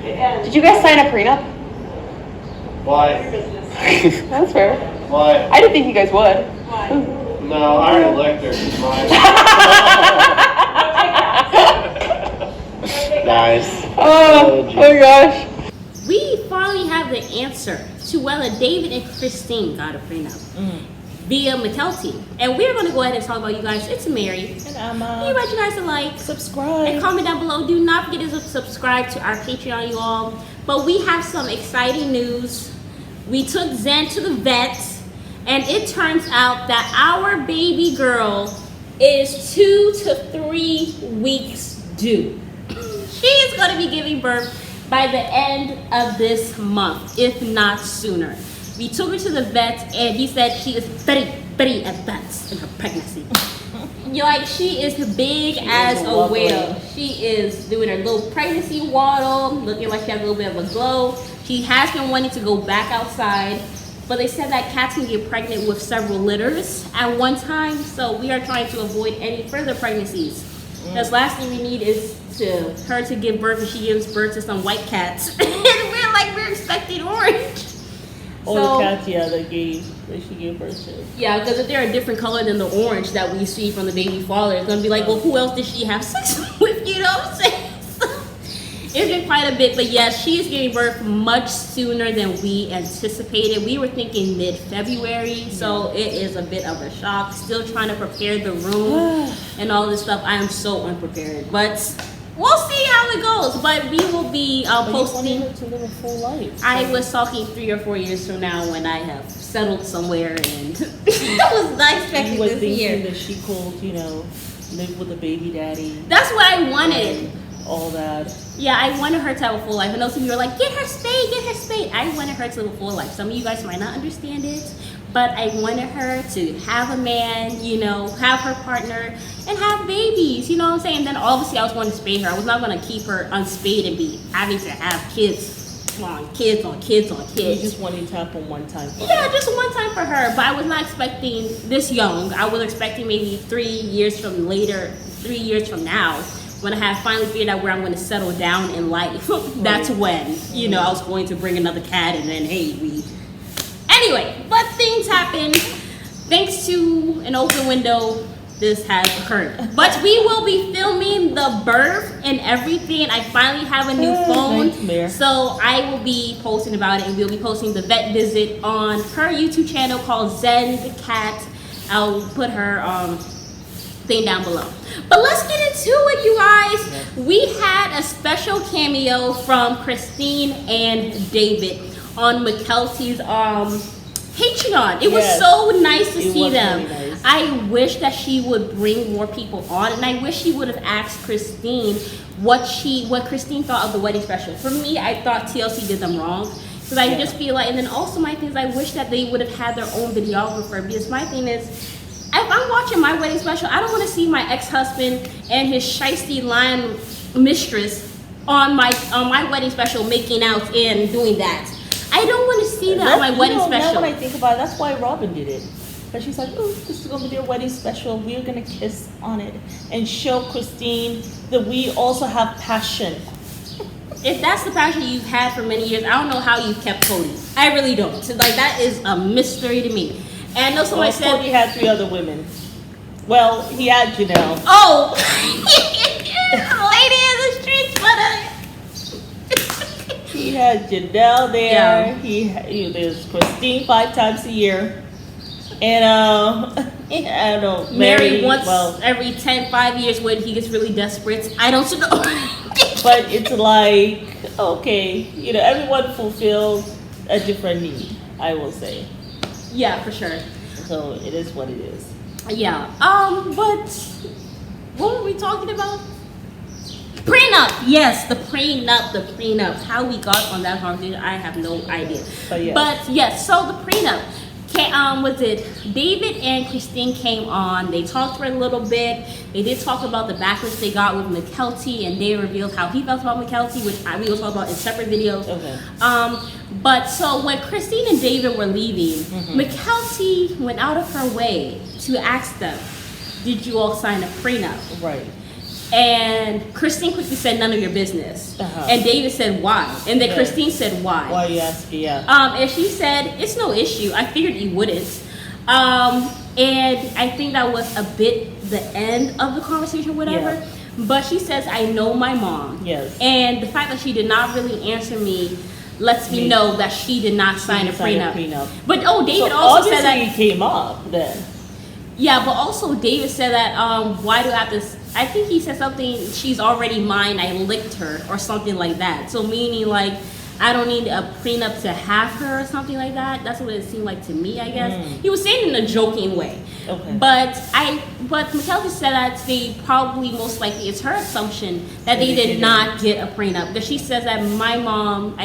Did you guys sign a prenup? Why? That's fair. Why? I didn't think you guys would. Why? No, I already licked her. Nice. Oh my gosh. We finally have the answer to whether David and Christine got a prenup via Mykelti. And we're going to go ahead and talk about you guys. It's Mary. And Emma. You guys to like, subscribe, and comment down below. Do not forget to subscribe to our Patreon, you all. But we have some exciting news. We took Zen to the vet, and it turns out that our baby girl is 2 to 3 weeks due. She is going to be giving birth by the end of this month, if not sooner. We took her to the vet, and he said she is very advanced in her pregnancy. Like, she is big as a whale. She is doing her little pregnancy waddle, looking like she has a little bit of a glow. She has been wanting to go back outside, but they said that cats can get pregnant with several litters at one time, so we are trying to avoid any further pregnancies. Because last thing we need is her to give birth, and she gives birth to some white cats. And we're expecting orange. All the cats, that she gave birth to. Yeah, because if they're a different color than the orange that we see from the baby father, it's gonna be like, well, who else did she have sex with? You know what I'm saying? It's been quite a bit, but yes, she is giving birth much sooner than we anticipated. We were thinking mid-February, so it is a bit of a shock. Still trying to prepare the room and all this stuff. I am so unprepared, but we'll see how it goes. But we will be posting. You wanted her to live a full life. So. I was talking 3 or 4 years from now when I have settled somewhere, and I was not expecting you were this thinking year. that she could, live with a baby daddy. That's what I wanted. All that. Yeah, I wanted her to have a full life. And those of you are like, get her spayed, get her spayed. I wanted her to live a full life. Some of you guys might not understand it, but I wanted her to have a man, have her partner, and have babies, you know what I'm saying? And then obviously I was going to spay her. I was not going to keep her unspayed and be having to have kids on kids on kids on kids. You just wanted to happen one time for her. Yeah, just one time for her. But I was not expecting this young. I was expecting maybe 3 years from now, when I have finally figured out where I'm going to settle down in life. That's when, I was going to bring another cat, and then, Anyway, but things happen. Thanks to an open window, this has occurred. But we will be filming the birth and everything. I finally have a new phone, so I will be posting about it, and we'll be posting the vet visit on her YouTube channel called Zen the Cat. I'll put her thing down below. But let's get into it, you guys. We had a special cameo from Christine and David on Mykelti's Patreon. It was so nice to see them. Really nice. I wish that she would bring more people on, and I wish she would have asked Christine what Christine thought of the wedding special. For me, I thought TLC did them wrong, because I just feel like, and then also my thing is, I wish that they would have had their own videographer, because my thing is, if I'm watching my wedding special, I don't want to see my ex-husband and his shiesty lion mistress on my wedding special making out and doing that. I don't want to see that on my wedding special. Now when I think about it, that's why Robin did it. But she's like, oh, this is going to be their wedding special. We're going to kiss on it and show Christine that we also have passion. If that's the passion you've had for many years, I don't know how you've kept Cody. I really don't. Like, that is a mystery to me. And I know somebody said Cody had 3 other women. Well, he had Janelle. Oh, lady in the streets, but he had Janelle there. Yeah. There's Christine 5 times a year, and I don't know, Mary once every 5 years when he gets really desperate. I don't know. But it's like, okay, everyone fulfills a different need, I will say. Yeah, for sure. So it is what it is. Yeah. But what were we talking about? Prenup. Yes, the prenup. How we got on that conversation, I have no idea. But yes, so the prenup. Was it David and Christine came on? They talked for a little bit. They did talk about the backlash they got with Mykelti, and they revealed how he felt about Mykelti, which we will talk about in separate videos. Okay. But so when Christine and David were leaving, Mykelti went out of her way to ask them, "Did you all sign a prenup?" Right. And Christine quickly said, "None of your business." Uh-huh. And David said, "Why?" And then Yeah. Christine said, "Why?" Why you asking? Yeah. And she said, "It's no issue. I figured you wouldn't." And I think that was a bit the end of the conversation, whatever. Yeah. But she says, "I know my mom." Yes. And the fact that she did not really answer me lets me know that she did not sign a prenup. But David So also said obviously that. it came up then. Yeah, but also David said that. Why do I have to? I think he said something. She's already mine. I licked her, or something like that. So meaning like, I don't need a prenup to have her, or something like that. That's what it seemed like to me. I guess he was saying it in a joking way. Okay. But Mykelti said that they probably most likely it's her assumption that they did not get a prenup, because she says that I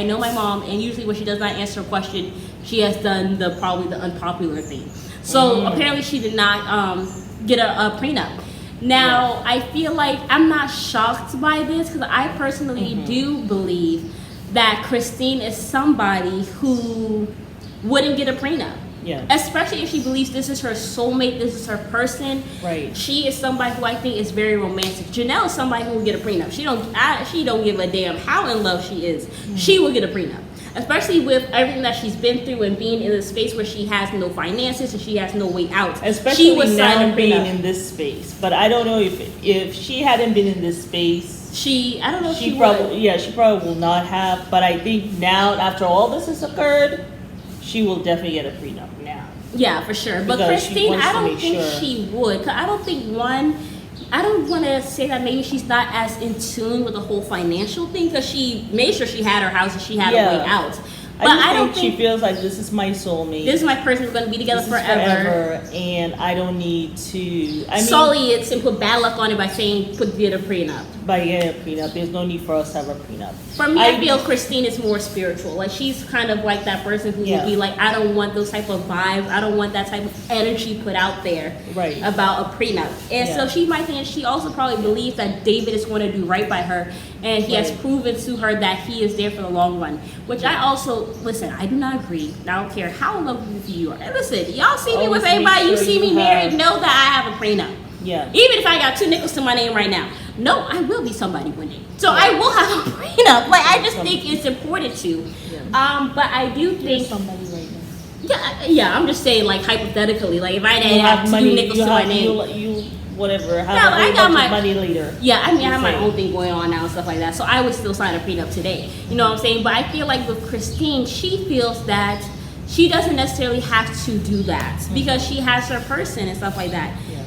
know my mom, and usually when she does not answer a question, she has done probably the unpopular thing. So apparently she did not get a prenup. Now I feel like I'm not shocked by this, because I personally do believe that Christine is somebody who wouldn't get a prenup. Yeah. Especially if she believes this is her soulmate, this is her person. Right. She is somebody who I think is very romantic. Janelle is somebody who will get a prenup. She don't give a damn how in love she is. She will get a prenup. Especially with everything that she's been through and being in a space where she has no finances and she has no way out. Especially she would sign now a being prenup. in this space. But I don't know if she hadn't been in this space. I don't know if She probably will not have. But I think now, after all this has occurred, she will definitely get a prenup now. Yeah, for sure. But Because she Christine, wants to I don't make think sure. she would. 'Cause I don't think I don't want to say that maybe she's not as in tune with the whole financial thing, because she made sure she had her house and she had a way out. But I don't think she feels like this is my soulmate. this is my person. We're going to be together This is forever. and I don't need to. Sully it and put bad luck on it by saying get a prenup. By getting a prenup, there's no need for us to have a prenup. For me, I feel Christine is more spiritual. Like, she's kind of like that person who would be like, I don't want those type of vibes. I don't want that type of energy put out there about a prenup. And so she might think, she also probably believes that David is going to do right by her. And he has proven to her that he is there for the long run. Which I also, listen, I do not agree. I don't care how in love with you are. And listen, y'all see me with anybody, you see me married, know that I have a prenup. Yeah. Even if I got 2 nickels to my name right now. No, I will be somebody one day. So I will have a prenup. Like, I just think it's important to. But I do think somebody right now. Yeah, I'm just saying, like, hypothetically, like, if I didn't have 2 nickels to my name. You whatever, have No, I got my money later. Yeah, I mean, I have my own thing going on now and stuff like that. So I would still sign a prenup today. You know what I'm saying? But I feel like with Christine, she feels that she doesn't necessarily have to do that because she has her person and stuff like that. Yeah.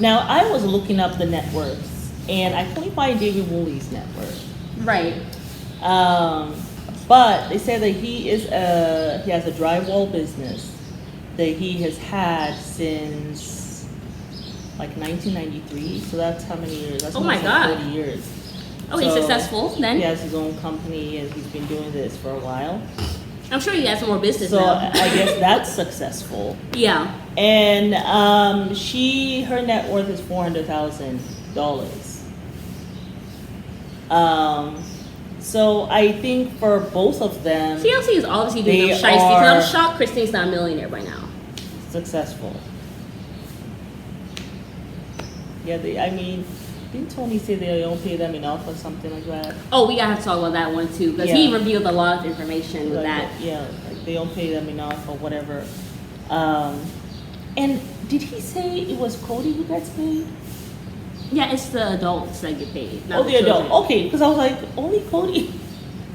Now, I was looking up the net worths, and I couldn't find David Woolley's net worth. Right. But they said that he has a drywall business that he has had since like 1993. So that's how many years? That's my almost God. 40 years. Oh, he's successful then? He has his own company and he's been doing this for a while. I'm sure he has more business So now. I guess that's successful. Yeah. And her net worth is $400,000. So I think for both of them, TLC is obviously doing they them shiesty, because are I'm shocked Christine's not a millionaire by now. successful. Yeah, didn't Tony say they don't pay them enough or something like that? Oh, we gotta have to talk about that one too, because he revealed a lot of information with that. Yeah, like they don't pay them enough or whatever. And did he say it was Cody who gets paid? Yeah, it's the adults that get paid. Not The adult. children. Okay, because I was like, only Cody.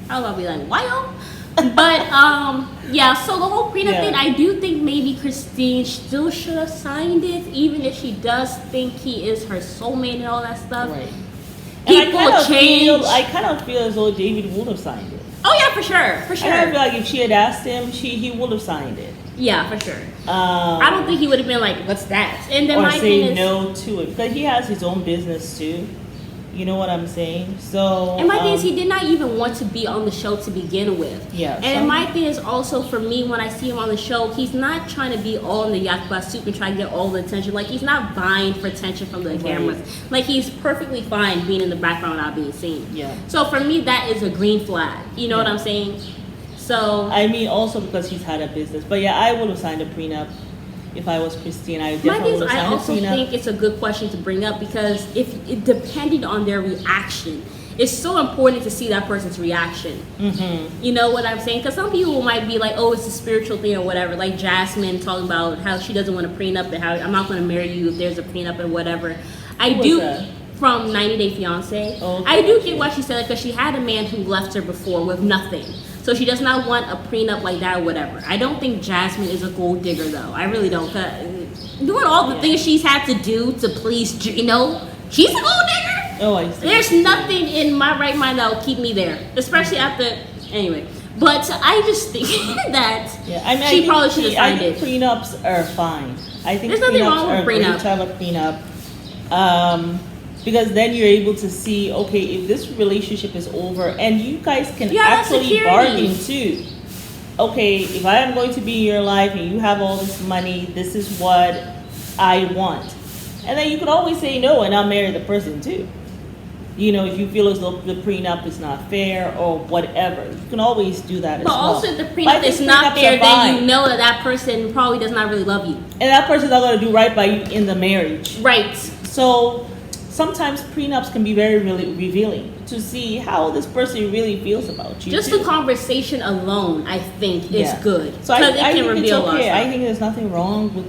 I was gonna be like, wow. But yeah, so the whole prenup thing, I do think maybe Christine still should have signed it, even if she does think he is her soulmate and all that stuff. Right. People change. I kind of feel as though David would have signed it. Oh yeah, for sure. I feel like if she had asked him, he would have signed it. Yeah, for sure. I don't think he would have been like, "What's that?" And then or my say thing is, no to it, because he has his own business too. You know what I'm saying? So. and my thing is, he did not even want to be on the show to begin with. Yeah. And my thing is also, for me, when I see him on the show, he's not trying to be all in the Yakba soup and try to get all the attention. Like, he's not vying for attention from the cameras. Like, he's perfectly fine being in the background, not being seen. Yeah. So for me, that is a green flag. You know what I'm saying? So. I mean, also because he's had a business, but yeah, I would have signed a prenup. If I was Christine, I My definitely thing is, would I sign a also prenup. think it's a good question to bring up because depending on their reaction, it's so important to see that person's reaction. You know what I'm saying? Because some people might be like, oh, it's a spiritual thing or whatever. Like Jasmine talking about how she doesn't want a prenup and how I'm not going to marry you if there's a prenup or whatever. I Who was do. that? From 90 Day Fiance. Oh, okay, I do gotcha. get why she said it because she had a man who left her before with nothing. So she does not want a prenup like that or whatever. I don't think Jasmine is a gold digger though. I really don't. 'Cause doing all the things she's had to do to please, she's a gold digger. Oh, I see. There's nothing in my right mind that will keep me there, especially after, anyway. But I just think that Yeah, I mean, she probably should have signed I think it. prenups are fine. I think There's nothing prenups wrong with are great prenup. to have a prenup. Because then you're able to see, okay, if this relationship is over, and you guys can Yeah, that's actually security. bargain too. Okay, if I am going to be in your life and you have all this money, this is what I want. And then you can always say no and I'll marry the person too. You know, if you feel as though the prenup is not fair or whatever, you can always do that as But well. also, if the But I prenup think is not prenups fair, are then you fine. know that that person probably does not really love you. And that person's not going to do right by you in the marriage. Right. So sometimes prenups can be very really revealing to see how this person really feels about you. Just too. the conversation alone, I think, is Yeah. good. So I Because it can think it's reveal a lot of okay. I stuff. think there's nothing wrong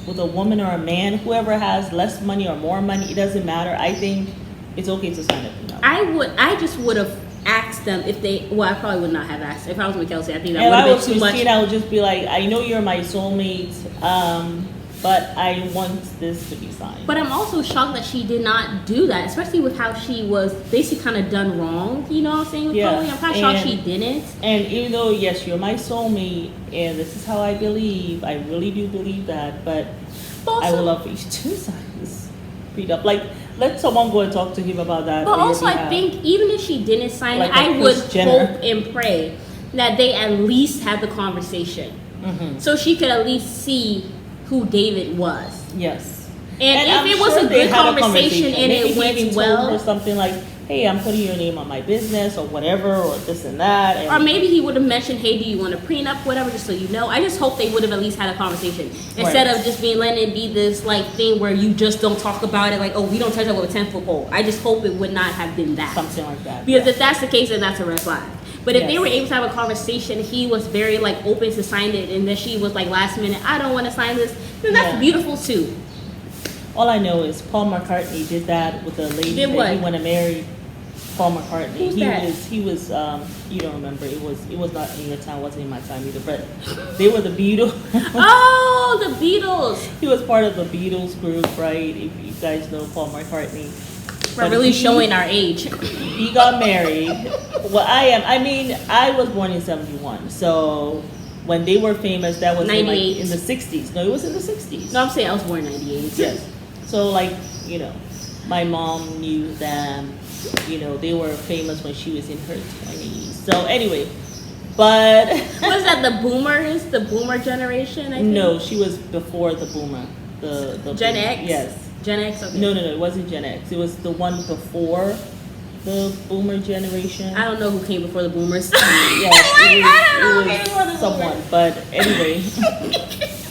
with a woman or a man, whoever has less money or more money. It doesn't matter. I think it's okay to sign a prenup. I just would have asked them if they, well, I probably would not have asked. If I was Mykelti, I think that If would I have was been too much. Christine, I would just be like, I know you're my soulmate, but I want this to be signed. But I'm also shocked that she did not do that, especially with how she was basically kind of done wrong. You know what I'm saying? With Yeah, Chloe? I'm kind of shocked and- she didn't. And even though, yes, you're my soulmate, and this is how I believe, I really do believe that, but But I would also, love for you to sign this prenup. Like, let someone go and talk to him about that. but on your also I behalf. think even if she didn't sign Like it, I a would Kris Jenner. hope and pray that they at least had the conversation. So she could at least see who David was. Yes. And I'm if it was sure a they good had a conversation and Maybe it he went even told well, her something like, hey, I'm putting your name on my business or whatever, or this and that. And or maybe he would have mentioned, hey, do you want a prenup, whatever, just so you know. I just hope they would have at least had a conversation. Instead Right. of just being letting it be this like thing where you just don't talk about it, like, oh, we don't touch that with a 10-foot pole. I just hope it would not have been that. something like that. Because yeah. if that's the case, then that's a red flag. But if they Yes. were able to have a conversation, he was very like open to sign it, and then she was like last minute, I don't want to sign this, then that's Yeah. beautiful too. All I know is Paul McCartney did that with the lady Did that what? he wanted to marry. Paul McCartney. Who's that? He was you don't remember. It was not in your time, wasn't in my time either, but they were the Beatles. Oh, the Beatles. He was part of the Beatles group, right? If you guys know Paul McCartney. We're But really he- showing our age. He got married. Well, I was born in 71. So when they were famous, that was in, 98. in the 60s. No, it was in the 60s. No, I'm saying I was born in 98. Yes. So my mom knew them. They were famous when she was in her 20s. So anyway, but Was that the boomers? The boomer generation, I think? no, she was before the boomer. The Gen boomer. X? Yes. Gen X? Okay. No, it wasn't Gen X. It was the one before the boomer generation. I don't know who came before the boomers. Yes, Like, I don't know who it came before the was someone. boomers. But anyway,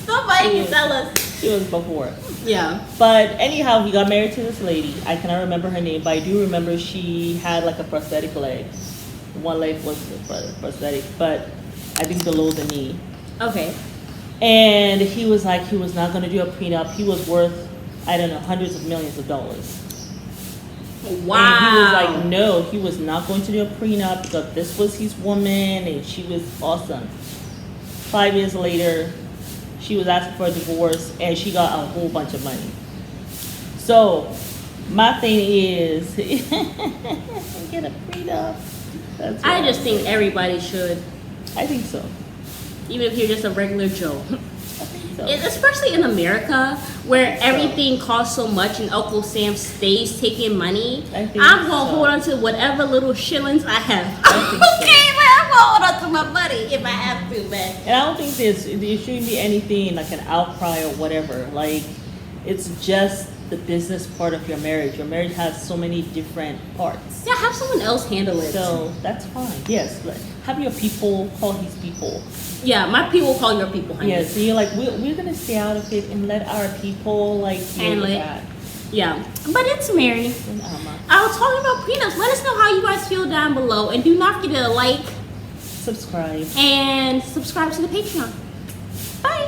Somebody can tell us. it was before. Yeah. But anyhow, he got married to this lady. I cannot remember her name, but I do remember she had like a prosthetic leg. One leg was prosthetic, but I think below the knee. Okay. And he was like, he was not going to do a prenup. He was worth, I don't know, hundreds of millions of dollars. Wow. And he was like, no, he was not going to do a prenup because this was his woman and she was awesome. 5 years later, she was asking for a divorce and she got a whole bunch of money. So, my thing is, get a prenup. That's what I just think everybody should, I think so. even if you're just a regular Joe. I think so. Especially in America, where So. everything costs so much and Uncle Sam stays taking money, I think I'm going to so. hold on to whatever little shillings I have. I think so. Okay, man, I'm going to hold on to my money if I have to, man. And I don't think there shouldn't be anything like an outcry or whatever. Like, it's just the business part of your marriage. Your marriage has so many different parts. Yeah, have someone else handle it. So that's fine. Yes, but have your people call his people. Yeah, my people call your people, honey. Yeah, so you're like, we're gonna stay out of it and let our people like deal Handle with it. that. Yeah, but it's Mary. And Alma. I was talking about prenups. Let us know how you guys feel down below, and do not forget to like Subscribe. and subscribe to the Patreon. Bye.